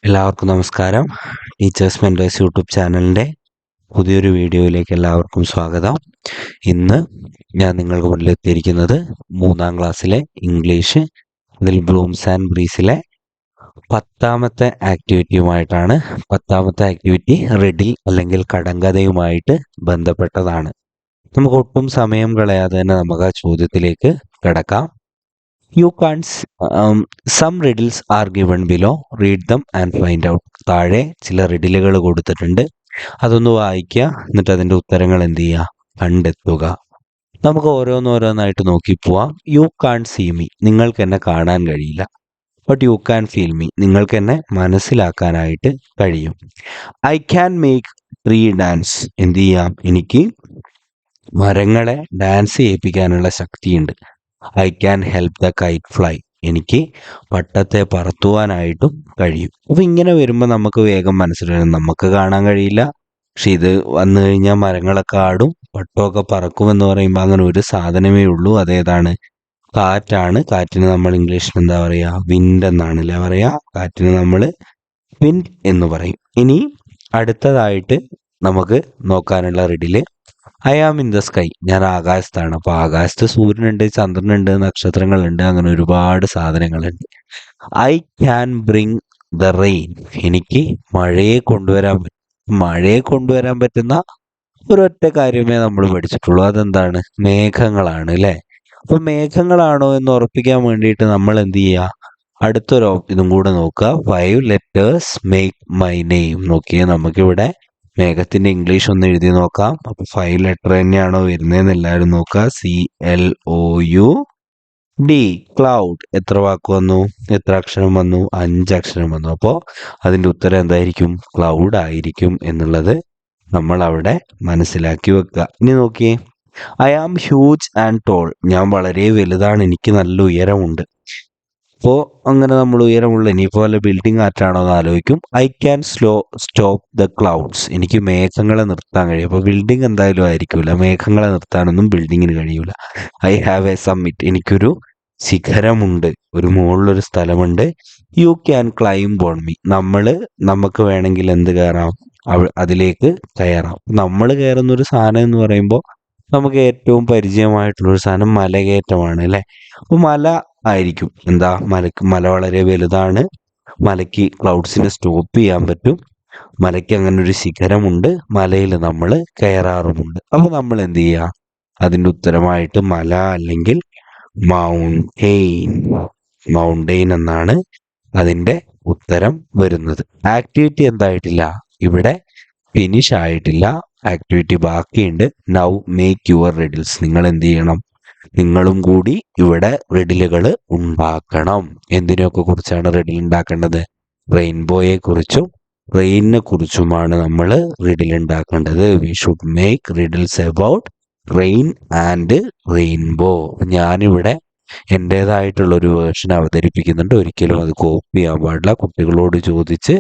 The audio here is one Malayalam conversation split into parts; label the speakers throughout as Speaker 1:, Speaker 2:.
Speaker 1: എല്ലാവർക്കും നമസ്കാരം. ടീച്ചേഴ്സ് മെൻറ്റേഴ്സ് യൂട്യൂബ് ചാനലിൻ്റെ പുതിയൊരു വീഡിയോയിലേക്ക് എല്ലാവർക്കും സ്വാഗതം. ഇന്ന് ഞാൻ നിങ്ങൾക്ക് മുന്നിൽ എത്തിയിരിക്കുന്നത് 3ാം ക്ലാസ്സിലെ ഇംഗ്ലീഷ്, അതിൽ ബ്ലൂംസ് ആൻഡ് ബ്രീസിലെ 10ാമത്തെ ആക്ടിവിറ്റിയുമായിട്ടാണ്. 10ാമത്തെ ആക്ടിവിറ്റി റിഡിൽ അല്ലെങ്കിൽ കടങ്കഥയുമായിട്ട് ബന്ധപ്പെട്ടതാണ്. നമുക്ക് ഒട്ടും സമയം കളയാതെ തന്നെ നമുക്ക് ആ ചോദ്യത്തിലേക്ക് കിടക്കാം. You can't. Some riddles are given below. Read them and find out. താഴെ ചില റിഡിലുകൾ കൊടുത്തിട്ടുണ്ട്. അതൊന്ന് വായിക്കുക, എന്നിട്ട് അതിൻ്റെ ഉത്തരങ്ങൾ എന്ത് ചെയ്യുക, കണ്ടെത്തുക. നമുക്ക് ഓരോന്നോരോന്നായിട്ട് നോക്കി പോവാം. യു കാൺ സീ മീ, നിങ്ങൾക്ക് എന്നെ കാണാൻ കഴിയില്ല. But you can feel me, നിങ്ങൾക്ക് എന്നെ മനസ്സിലാക്കാനായിട്ട് കഴിയും. I can make tree dance, എന്ത് ചെയ്യാം, എനിക്ക് മരങ്ങളെ ഡാൻസ് ചെയ്യിപ്പിക്കാനുള്ള ശക്തിയുണ്ട്. I can help the KITE fly, എനിക്ക് പട്ടത്തെ പറത്തുവാനായിട്ടും കഴിയും. അപ്പോൾ ഇങ്ങനെ വരുമ്പോൾ നമുക്ക് വേഗം മനസ്സിലാവും നമുക്ക് കാണാൻ കഴിയില്ല, പക്ഷെ ഇത് വന്നു കഴിഞ്ഞാൽ മരങ്ങളൊക്കെ ആടും, പട്ടമൊക്കെ പറക്കുമെന്ന് പറയുമ്പോൾ അങ്ങനെ ഒരു സാധനമേ ഉള്ളൂ. അതേതാണ്? കാറ്റാണ്. കാറ്റിന് നമ്മൾ ഇംഗ്ലീഷിൽ എന്താ പറയുക? വിൻഡ് എന്നാണല്ലേ പറയുക. കാറ്റിന് നമ്മൾ വിൻഡ് എന്ന് പറയും. ഇനി അടുത്തതായിട്ട് നമുക്ക് നോക്കാനുള്ള riddle, I am in the sky, ഞാൻ ആകാശത്താണ്. അപ്പോൾ ആകാശത്ത് സൂര്യനുണ്ട്, ചന്ദ്രനുണ്ട്, നക്ഷത്രങ്ങളുണ്ട്, അങ്ങനെ ഒരുപാട് സാധനങ്ങളുണ്ട്. I can bring the rain, എനിക്ക് മഴയെ കൊണ്ടുവരാൻ പറ്റും. മഴയെ കൊണ്ടുവരാൻ പറ്റുന്ന ഒരൊറ്റ കാര്യമേ നമ്മൾ പഠിച്ചിട്ടുള്ളൂ. അതെന്താണ്? മേഘങ്ങളാണ് അല്ലേ. അപ്പൊ മേഘങ്ങളാണോ എന്ന് ഉറപ്പിക്കാൻ വേണ്ടിയിട്ട് നമ്മൾ എന്ത് ചെയ്യുക, അടുത്തൊരു ഇതും കൂടെ നോക്കുക. 5 letters make my name. നോക്കിയേ, നമുക്കിവിടെ മേഘത്തിന്റെ ഇംഗ്ലീഷ് ഒന്ന് എഴുതി നോക്കാം. അപ്പൊ 5 letter തന്നെയാണോ വരുന്നതെന്ന് എല്ലാവരും നോക്കുക. CLOUD, cloud. എത്ര വാക്ക് വന്നു? എത്ര അക്ഷരം വന്നു? 5 അക്ഷരം വന്നു. അപ്പോൾ അതിന്റെ ഉത്തരം എന്തായിരിക്കും? ക്ലൗഡ് ആയിരിക്കും എന്നുള്ളത് നമ്മൾ അവിടെ മനസ്സിലാക്കി വെക്കുക. ഇനി നോക്കിയേ, I am huge and tall, ഞാൻ വളരെ വലുതാണ്, എനിക്ക് നല്ല ഉയരമുണ്ട്. അപ്പോൾ അങ്ങനെ നമ്മൾ ഉയരമുള്ള, ഇനിയിപ്പോൾ വല്ല ബിൽഡിംഗ് ആറ്റാണോ എന്ന് ആലോചിക്കും. I can stop the clouds, എനിക്ക് മേഘങ്ങളെ നിർത്താൻ കഴിയും. അപ്പോൾ ബിൽഡിംഗ് എന്തായാലും ആയിരിക്കില്ല, മേഘങ്ങളെ നിർത്താനൊന്നും ബിൽഡിങ്ങിന് കഴിയൂല. ഐ ഹാവ് എ സമ്മിറ്റ്, എനിക്കൊരു ശിഖരമുണ്ട്, ഒരു മുകളിലൊരു സ്ഥലമുണ്ട്. You can climb on me, നമുക്ക് വേണമെങ്കിൽ എന്ത് കയറാം, അതിലേക്ക് കയറാം. നമ്മൾ കയറുന്നൊരു സാധനം എന്ന് പറയുമ്പോൾ നമുക്ക് ഏറ്റവും പരിചയമായിട്ടുള്ളൊരു സാധനം മലകയറ്റമാണ് അല്ലേ. അപ്പോൾ മല ആയിരിക്കും എന്താ, മല വളരെ വലുതാണ്, മലയ്ക്ക് ക്ലൗഡ്സിനെ സ്റ്റോപ്പ് ചെയ്യാൻ പറ്റും, മലയ്ക്ക് അങ്ങനെ ഒരു ശിഖരമുണ്ട്, മലയിൽ നമ്മൾ കയറാറുമുണ്ട്. അപ്പോൾ നമ്മൾ എന്ത് ചെയ്യുക, അതിൻ്റെ ഉത്തരമായിട്ട് മല അല്ലെങ്കിൽ മൗണ്ടെയിൻ എന്നാണ് അതിൻ്റെ ഉത്തരം വരുന്നത്. ആക്ടിവിറ്റി എന്തായിട്ടില്ല, ഇവിടെ ഫിനിഷ് ആയിട്ടില്ല, ആക്ടിവിറ്റി ബാക്കിയുണ്ട്. നൗ മേക്ക് യുവർ റിഡിൽസ്, നിങ്ങൾ എന്ത് ചെയ്യണം, നിങ്ങളും കൂടി ഇവിടെ റിഡിലുകൾ ഉണ്ടാക്കണം. എന്തിനൊക്കെ കുറിച്ചാണ് റിഡിൽ ഉണ്ടാക്കേണ്ടത്? റെയിൻബോയെ കുറിച്ചും റെയിനിനെ കുറിച്ചുമാണ് നമ്മൾ റിഡിൽ ഉണ്ടാക്കേണ്ടത്. We should make riddles about rain and rainbow. ഞാനിവിടെ എൻ്റേതായിട്ടുള്ളൊരു വേർഷൻ അവതരിപ്പിക്കുന്നുണ്ട്. ഒരിക്കലും അത് കോപ്പി ചെയ്യാൻ പാടില്ല. കുട്ടികളോട് ചോദിച്ച്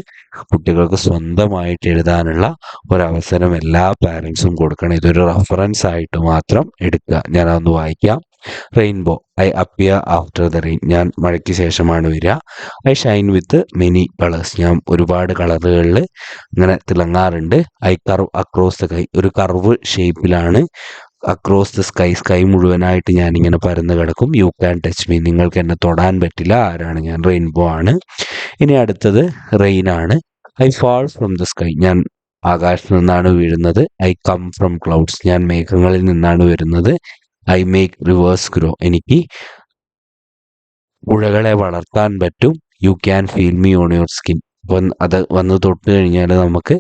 Speaker 1: കുട്ടികൾക്ക് സ്വന്തമായിട്ട് എഴുതാനുള്ള ഒരവസരം എല്ലാ പാരൻസും കൊടുക്കണം. ഇതൊരു റെഫറൻസ് ആയിട്ട് മാത്രം എടുക്കുക. ഞാനതൊന്ന് വായിക്കാം. Rainbow, I appear after the rain, ഞാൻ മഴയ്ക്ക് ശേഷമാണ് വരിക. I shine with many colours, ഞാൻ ഒരുപാട് കളറുകളിൽ ഇങ്ങനെ തിളങ്ങാറുണ്ട്. I curve across the sky, ഒരു കർവ് ഷേപ്പിലാണ് അക്രോസ് ദ സ്കൈ മുഴുവനായിട്ട് ഞാനിങ്ങനെ പരന്ന് കിടക്കും. യു ക്യാൻ ടച്ച് മീ, നിങ്ങൾക്ക് എന്നെ തൊടാൻ പറ്റില്ല. ആരാണ് ഞാൻ? റെയിൻബോ ആണ്. ഇനി അടുത്തത് റെയിൻ ആണ്. I fall from the sky, ഞാൻ ആകാശത്ത് നിന്നാണ് വീഴുന്നത്. ഐ കം ഫ്രം ക്ലൗഡ്സ്, ഞാൻ മേഘങ്ങളിൽ നിന്നാണ് വരുന്നത്. ഐ മേക്ക് റിവേഴ്സ് ഗ്രോ, എനിക്ക് പുഴകളെ വളർത്താൻ പറ്റും. You can feel me on your skin, അത് വന്ന് തൊട്ട് കഴിഞ്ഞാൽ നമുക്ക്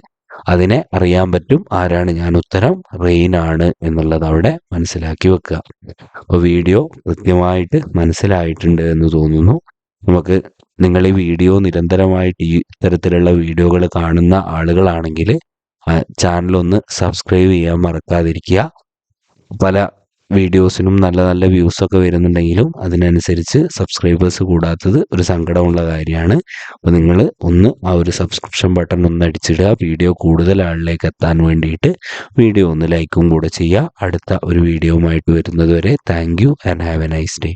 Speaker 1: അതിനെ അറിയാൻ പറ്റും. ആരാണ് ഞാൻ? ഉത്തരം റെയിൻ ആണ് എന്നുള്ളത് അവിടെ മനസ്സിലാക്കി വെക്കുക. അപ്പോൾ വീഡിയോ കൃത്യമായിട്ട് മനസ്സിലായിട്ടുണ്ട് എന്ന് തോന്നുന്നു. നിങ്ങൾ ഈ വീഡിയോ നിരന്തരമായിട്ട് ഈ ഇത്തരത്തിലുള്ള വീഡിയോകൾ കാണുന്ന ആളുകളാണെങ്കിൽ ചാനലൊന്ന് സബ്സ്ക്രൈബ് ചെയ്യാൻ മറക്കാതിരിക്കുക. പല വീഡിയോസിനും നല്ല നല്ല വ്യൂസൊക്കെ വരുന്നുണ്ടെങ്കിലും അതിനനുസരിച്ച് സബ്സ്ക്രൈബേഴ്സ് കൂടാത്തത് ഒരു സങ്കടമുള്ള കാര്യമാണ്. അപ്പോൾ നിങ്ങൾ ആ ഒരു സബ്സ്ക്രിപ്ഷൻ ബട്ടൺ ഒന്ന് അടിച്ചിടുക. വീഡിയോ കൂടുതൽ ആളിലേക്ക് എത്താൻ വേണ്ടിയിട്ട് വീഡിയോ ഒന്ന് ലൈക്കും കൂടെ ചെയ്യുക. അടുത്ത ഒരു വീഡിയോയുമായിട്ട് വരുന്നത് വരെ thank you and have A nice day.